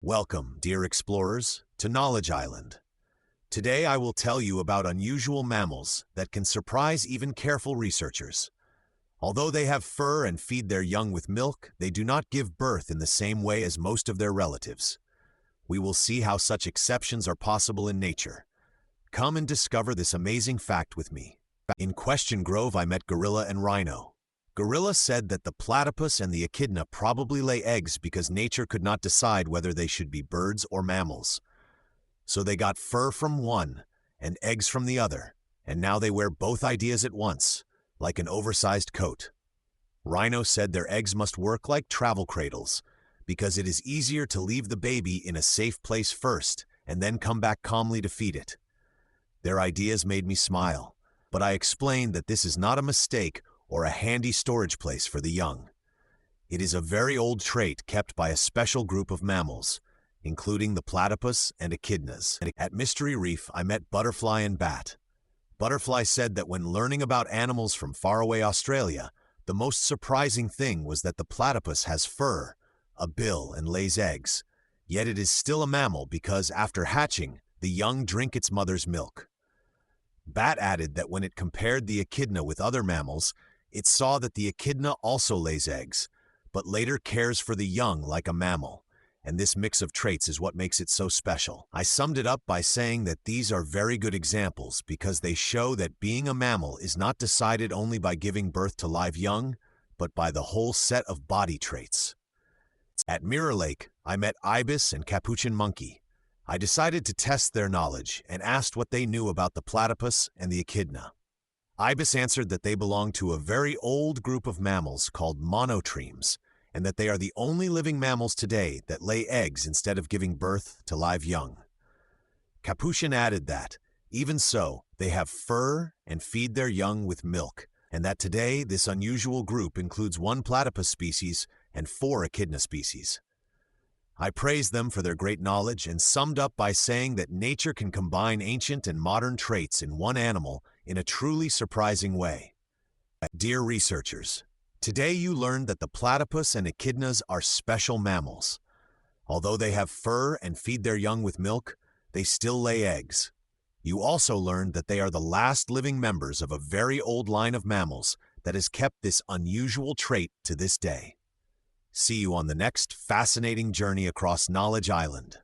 Welcome, dear explorers, to Knowledge Island. Today I will tell you about unusual mammals that can surprise even careful researchers. Although they have fur and feed their young with milk, they do not give birth in the same way as most of their relatives. We will see how such exceptions are possible in nature. Come and discover this amazing fact with me. In Question Grove, I met Gorilla and Rhino. Gorilla said that the platypus and the echidna probably lay eggs because nature could not decide whether they should be birds or mammals. So they got fur from one and eggs from the other, and now they wear both ideas at once, like an oversized coat. Rhino said their eggs must work like travel cradles, because it is easier to leave the baby in a safe place first and then come back calmly to feed it. Their ideas made me smile, but I explained that this is not a mistake or a handy storage place for the young. It is a very old trait kept by a special group of mammals, including the platypus and echidnas. At Mystery Reef, I met Butterfly and Bat. Butterfly said that when learning about animals from faraway Australia, the most surprising thing was that the platypus has fur, a bill, and lays eggs. Yet it is still a mammal because after hatching, the young drink its mother's milk. Bat added that when it compared the echidna with other mammals, it saw that the echidna also lays eggs, but later cares for the young like a mammal, and this mix of traits is what makes it so special. I summed it up by saying that these are very good examples because they show that being a mammal is not decided only by giving birth to live young, but by the whole set of body traits. At Mirror Lake, I met ibis and capuchin monkey. I decided to test their knowledge and asked what they knew about the platypus and the echidna. Ibis answered that they belong to a very old group of mammals called monotremes, and that they are the only living mammals today that lay eggs instead of giving birth to live young. Capuchin added that, even so, they have fur and feed their young with milk, and that today this unusual group includes 1 platypus species and 4 echidna species. I praised them for their great knowledge and summed up by saying that nature can combine ancient and modern traits in one animal in a truly surprising way. Dear researchers, today you learned that the platypus and echidnas are special mammals. Although they have fur and feed their young with milk, they still lay eggs. You also learned that they are the last living members of a very old line of mammals that has kept this unusual trait to this day. See you on the next fascinating journey across Knowledge Island.